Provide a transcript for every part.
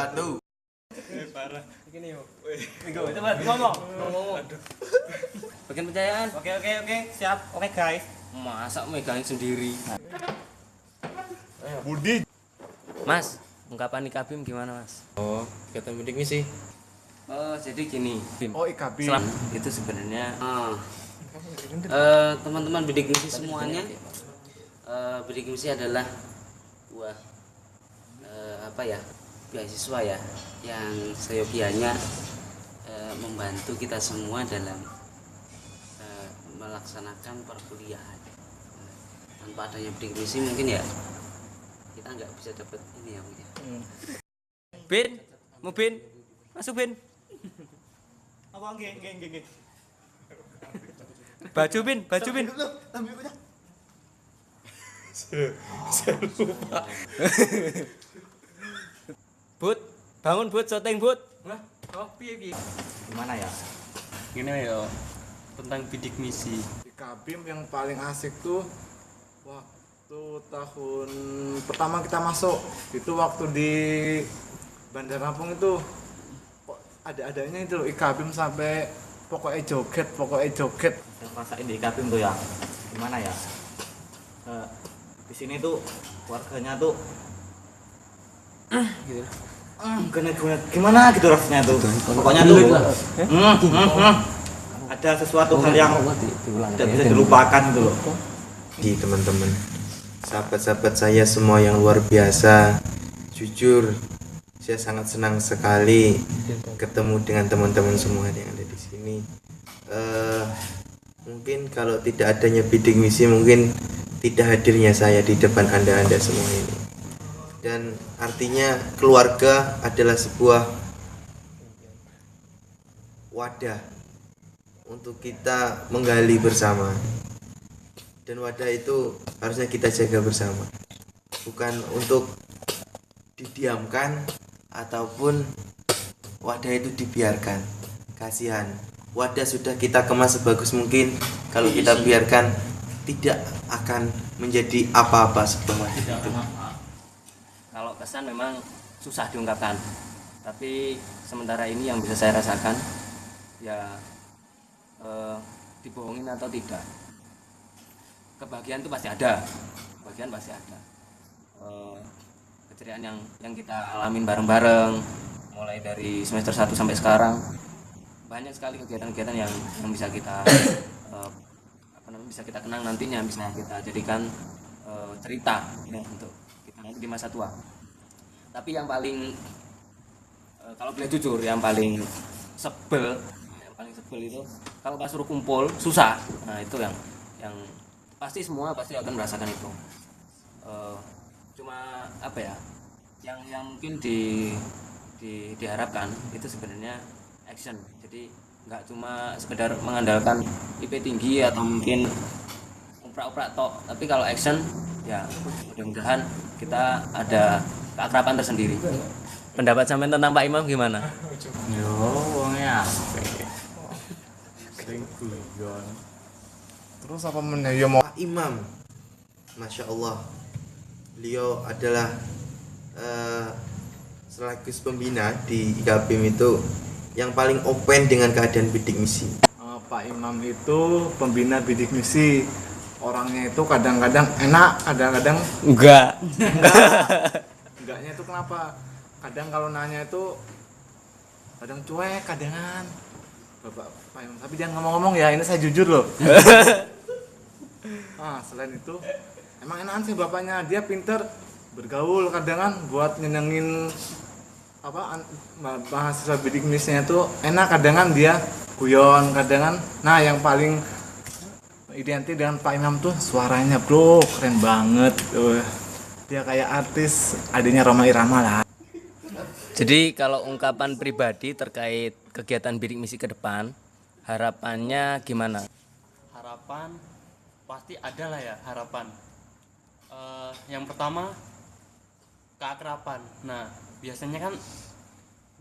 1. Parah. Gini yuk. Minggu, coba ngomong. Bagian pencahayaan. Oke, siap. Oke guys. Masa megangin sendiri. Budi. Mas, ungkapan IKBIM gimana Mas? Oh, kegiatan bidik misi. Oh, jadi gini. Bim. Oh, IKB. Itu sebenarnya teman-teman bidik misi semuanya. Bidik misi adalah buah beasiswa ya yang seyogianya membantu kita semua dalam melaksanakan perkuliahan. Tanpa adanya bidik misi mungkin ya kita nggak bisa dapat ini ya mungkin. Bin, mau Bin, masuk Bin. Apa nggih. Baju Bin. Bud, bangun Bud, syuting Bud. Oh, piye? Gimana ya? Gini ya, tentang bidik misi. IKB yang paling asik tuh waktu tahun pertama kita masuk. Itu waktu di Bandar Lampung itu kok ada-adanya itu loh IKB sampai pokoknya joget. Yang rasain di IKB tuh ya gimana ya, di sini tuh warganya tuh Gitu. gimana gitu rasanya tuh, pokoknya tuh ada sesuatu hal yang tidak bisa dilupakan gitu loh. Di teman-teman, sahabat-sahabat saya semua yang luar biasa, jujur saya sangat senang sekali ketemu dengan teman-teman semua yang ada di sini. Mungkin kalau tidak adanya bidik misi, mungkin tidak hadirnya saya di depan anda semua ini. Dan artinya keluarga adalah sebuah wadah untuk kita menggali bersama, dan wadah itu harusnya kita jaga bersama, bukan untuk didiamkan ataupun wadah itu dibiarkan. Kasihan, wadah sudah kita kemas sebagus mungkin, kalau kita biarkan tidak akan menjadi apa-apa sebuah wadah itu. Kalau kesan memang susah diungkapkan, tapi sementara ini yang bisa saya rasakan ya dibohongin atau tidak, kebahagiaan itu pasti ada, keceriaan yang kita alamin bareng-bareng mulai dari semester 1 sampai sekarang. Banyak sekali kegiatan-kegiatan yang bisa kita bisa kita kenang nantinya, bisa kita jadikan cerita ya, untuk kita nanti di masa tua. Tapi yang paling kalau boleh jujur, yang paling sebel itu kalau pas suruh kumpul susah. Nah, itu yang pasti akan merasakan itu. Cuma apa ya, yang mungkin diharapkan itu sebenarnya action. Jadi nggak cuma sekedar mengandalkan IP tinggi atau mungkin uprak-uprak tok, tapi kalau action ya mudah-mudahan kita ada keakraban tersendiri. Pendapat sampean tentang Pak Imam gimana? Yo, wongnya Terus apa meneh ya mau Pak Imam, Masya Allah, beliau adalah selaku pembina di IKBIM itu yang paling open dengan keadaan bidik misi. Pak Imam itu pembina bidik misi. Orangnya itu kadang-kadang enak, kadang-kadang Enggak. enggaknya itu kenapa? Kadang kalau nanya itu kadang cuek, kadangan. Bapak Pak Imam, tapi jangan ngomong-ngomong ya, ini saya jujur loh. Selain itu emang enakan sih bapaknya, dia pinter bergaul, kadangan buat nyenengin mahasiswa bidik misinya itu enak, kadangan dia guyon, kadangan. Nah, yang paling identik dengan Pak Imam tuh suaranya bro, keren banget. Dia kayak artis, adanya Rhoma Irama lah. Jadi kalau ungkapan pribadi terkait kegiatan bidik misi ke depan, harapannya gimana? Harapan pasti ada lah ya, harapan. Yang pertama keakraban. Nah, biasanya kan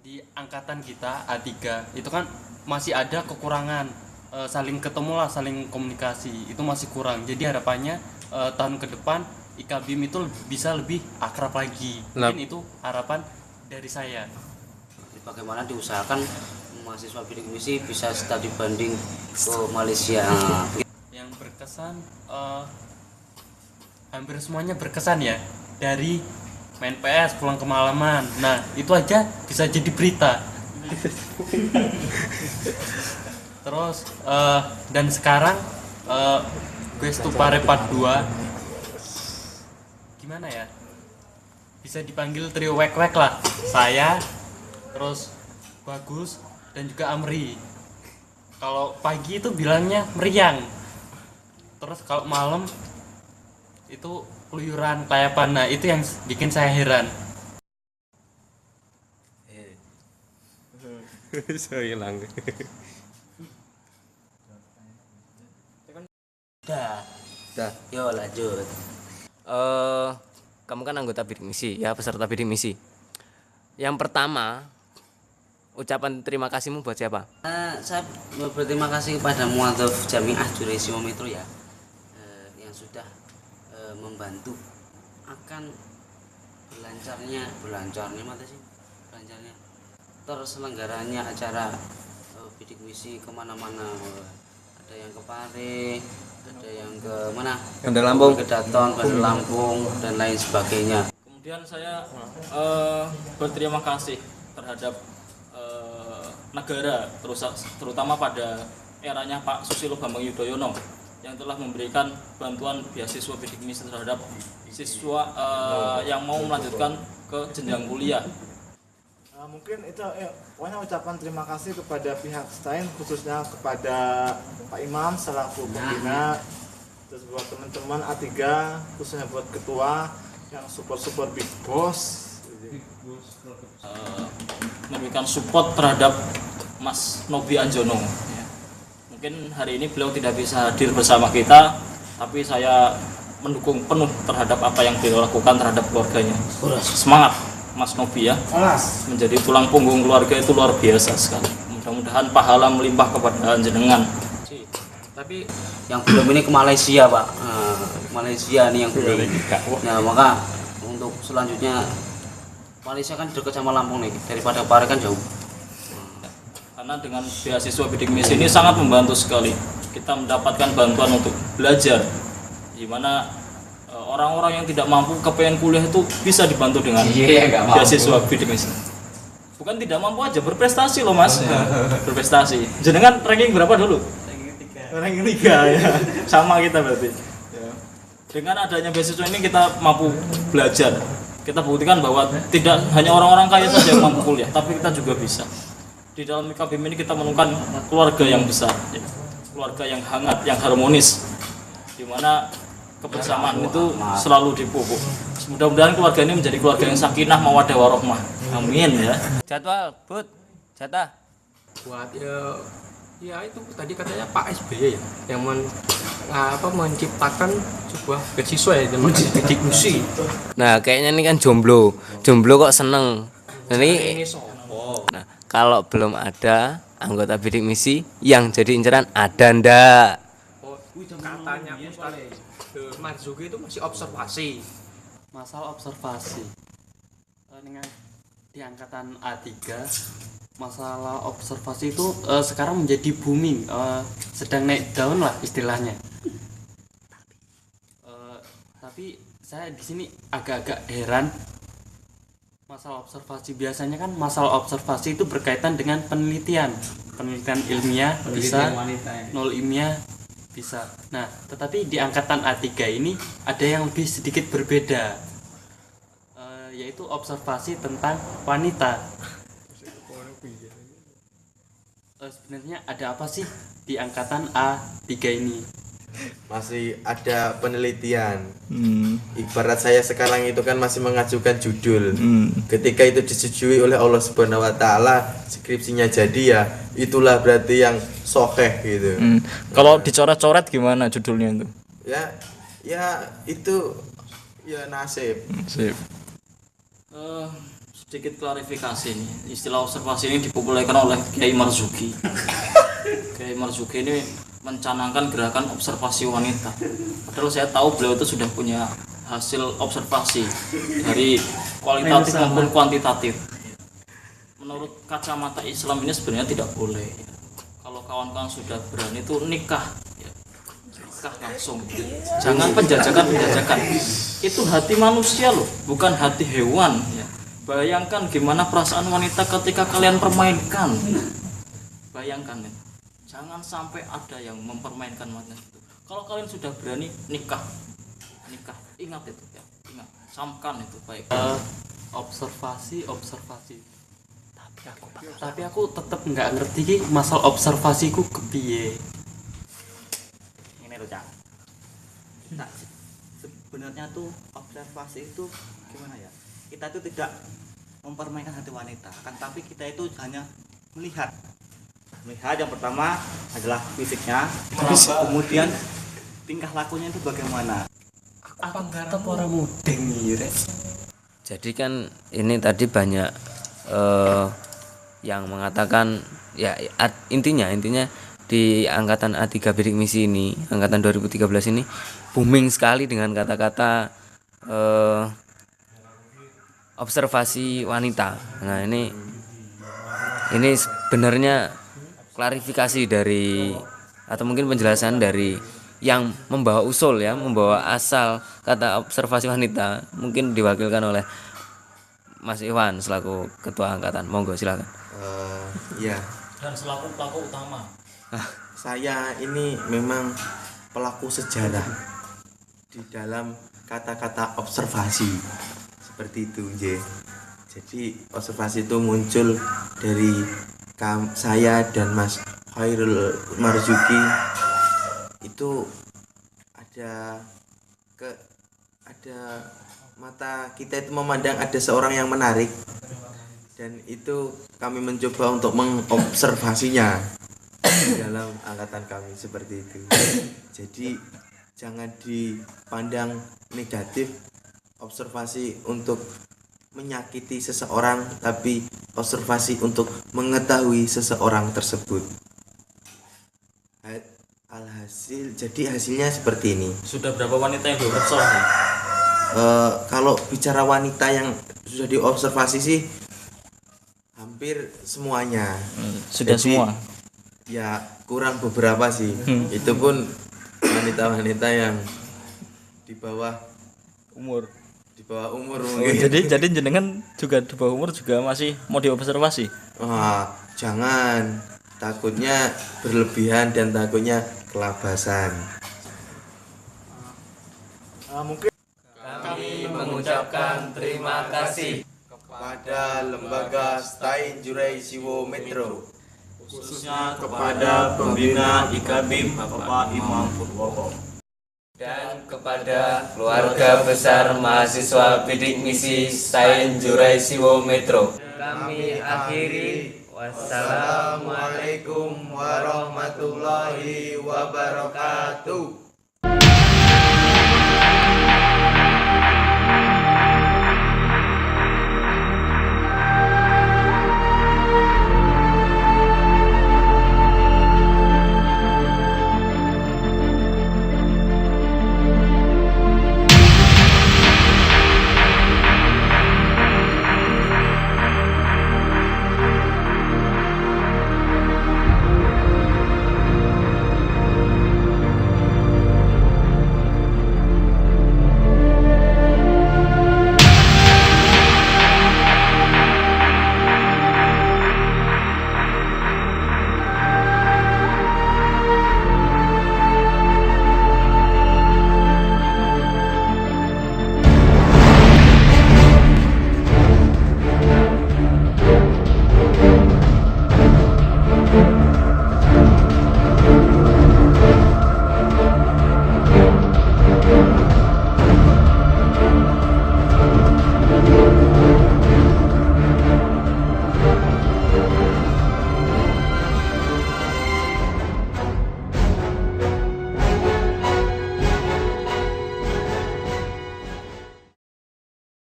di angkatan kita A3 itu kan masih ada kekurangan, saling ketemu lah, saling komunikasi itu masih kurang. Jadi harapannya tahun ke depan IKBIM itu bisa lebih akrab lagi. Mungkin itu harapan dari saya. Bagaimana diusahakan mahasiswa bidik misi bisa studi banding ke Malaysia. Yang berkesan hampir semuanya berkesan ya, dari main PS pulang kemalaman. Nah itu aja bisa jadi berita. Terus dan sekarang Quest to Pare Part 2 gimana ya, bisa dipanggil trio wek-wek lah, saya, terus Bagus dan juga Amri. Kalau pagi itu bilangnya meriang, terus kalau malam itu keluyuran kelayapan. Nah itu yang bikin saya heran. Saya hilang. Dah. Yo lanjut. Kamu kan anggota bidik misi, ya peserta bidik misi. Yang pertama, ucapan terima kasihmu buat siapa? Saya berterima kasih kepada Muadzaf Jamiah Juraisi Metro ya, yang sudah membantu akan berlancarnya terselenggaranya acara bidik misi kemana-mana. Ada yang ke Pare, ada yang ke mana? Bandar Lampung. Ke Daton, Bandar Lampung dan lain sebagainya. Kemudian saya berterima kasih terhadap negara, terutama pada eranya Pak Susilo Bambang Yudhoyono yang telah memberikan bantuan beasiswa bidik misi terhadap siswa yang mau melanjutkan ke jenjang kuliah. Mungkin itu pokoknya ucapan terima kasih kepada pihak STAIN, khususnya kepada Pak Imam selaku pembina, terus buat teman-teman A3, khususnya buat ketua yang support Big Boss, Memberikan support terhadap Mas Nobi Anjono. Mungkin hari ini beliau tidak bisa hadir bersama kita, tapi saya mendukung penuh terhadap apa yang beliau lakukan terhadap keluarganya. Semangat Mas Nobi ya, menjadi tulang punggung keluarga itu luar biasa sekali. Mudah-mudahan pahala melimpah kepada jenengan. Tapi yang belum ini ke Malaysia Pak, Malaysia nih yang belum. Nah maka untuk selanjutnya Malaysia kan dekat sama Lampung nih, daripada Pare kan jauh. Karena dengan beasiswa bidik misi ini sangat membantu sekali. Kita mendapatkan bantuan untuk belajar, di mana orang-orang yang tidak mampu kepengen kuliah itu bisa dibantu dengan beasiswa bidik misi. Bukan tidak mampu aja, berprestasi loh Mas. Berprestasi. Jenengan ranking berapa dulu? Ranking 3 ya. Sama kita berarti. Ya. Dengan adanya beasiswa ini kita mampu belajar. Kita buktikan bahwa tidak hanya orang-orang kaya saja yang mampu kuliah, tapi kita juga bisa. Di dalam IKBM ini kita menemukan keluarga yang besar, ya. Keluarga yang hangat, yang harmonis, di mana kebersamaan itu selalu dipupuk. Mudah-mudahan keluarga ini menjadi keluarga yang sakinah, mawaddah warahmah. Amin ya. Jadwal, Bud, jatah. Buat ya itu tadi katanya Pak SBY ya yang menciptakan sebuah beasiswa ya namanya bidik misi. Nah kayaknya ini kan jomblo kok seneng. Ini nah, kalau belum ada anggota bidik misi yang jadi inceran ada ndak? Oh, katanya Ustaz Marzuki itu masih observasi. Masalah observasi dengan di angkatan A3, masalah observasi itu sekarang menjadi booming, sedang naik daun lah istilahnya. Tapi saya di sini agak-agak heran masalah observasi. Biasanya kan masalah observasi itu berkaitan dengan penelitian ilmiah bisa, nol ilmiah bisa. Nah, tetapi di angkatan A3 ini ada yang lebih sedikit berbeda, yaitu observasi tentang wanita. Sebenarnya ada apa sih di angkatan A3 ini? Masih ada penelitian. Ibarat saya sekarang itu kan masih mengajukan judul. Ketika itu disetujui oleh Allah Subhanahu wa taala, skripsinya jadi ya, itulah berarti yang sokeh gitu. Kalau dicoret-coret gimana judulnya itu? Ya itu ya nasib. Sip. Sedikit klarifikasi nih, istilah observasi ini dipopulerkan oleh Kiai Marzuki. Kiai Marzuki ini mencanangkan gerakan observasi wanita. Padahal saya tahu beliau itu sudah punya hasil observasi dari kualitatif maupun kuantitatif. menurut kacamata Islam ini sebenarnya tidak boleh. Kalau kawan-kawan sudah berani itu nikah, ya, nikah langsung. Jangan penjajakan. Itu hati manusia loh, bukan hati hewan. Ya. Bayangkan gimana perasaan wanita ketika kalian permainkan. Bayangkan ya. Jangan sampai ada yang mempermainkan wanita itu. Kalau kalian sudah berani nikah, ingat itu ya, ingat, camkan itu baik. Observasi. Tapi aku tetap nggak ngerti ki masalah observasiku kepiye. Ini loh Cak. Nah, sebenarnya tuh observasi itu gimana ya, kita itu tidak mempermainkan hati wanita kan, tapi kita itu hanya melihat yang pertama adalah fisiknya, kemudian tingkah lakunya itu bagaimana. Apa tetap orang mudeng ya? Jadi kan ini tadi banyak yang mengatakan ya intinya di angkatan A3 Bidik Misi ini, angkatan 2013 ini booming sekali dengan kata-kata observasi wanita. Nah, ini sebenarnya klarifikasi dari atau mungkin penjelasan dari yang membawa usul ya, membawa asal kata observasi wanita, mungkin diwakilkan oleh Mas Iwan selaku ketua angkatan. Monggo silakan. Ya, Dan selaku pelaku utama. saya ini memang pelaku sejarah di dalam kata-kata observasi seperti itu, J. Jadi observasi itu muncul dari saya dan Mas Khairul Marzuki. Itu ada mata kita itu memandang ada seorang yang menarik, dan itu kami mencoba untuk mengobservasinya di dalam angkatan kami seperti itu. Jadi jangan dipandang negatif observasi untuk menyakiti seseorang, tapi observasi untuk mengetahui seseorang tersebut. Alhasil, jadi hasilnya seperti ini. Sudah berapa wanita yang diobservasi? Kalau bicara wanita yang sudah diobservasi sih hampir semuanya. Sudah Jadi, semua. Ya kurang beberapa sih. Itu pun wanita-wanita yang di bawah Umur. mungkin. Jadi jenengan juga di bawah umur juga masih mau diobservasi. Wah, jangan. Takutnya berlebihan dan takutnya kelabasan. Mungkin Kami mengucapkan terima kasih kepada lembaga Stain Jurai Siwo Metro, Khususnya kepada pembina IKBIM Bapak Imam Purwoko. dan kepada keluarga besar mahasiswa Bidik Misi Stain Jurai Siwo Metro. Kami akhiri. Wassalamualaikum Assalamualaikum warahmatullahi wabarakatuh.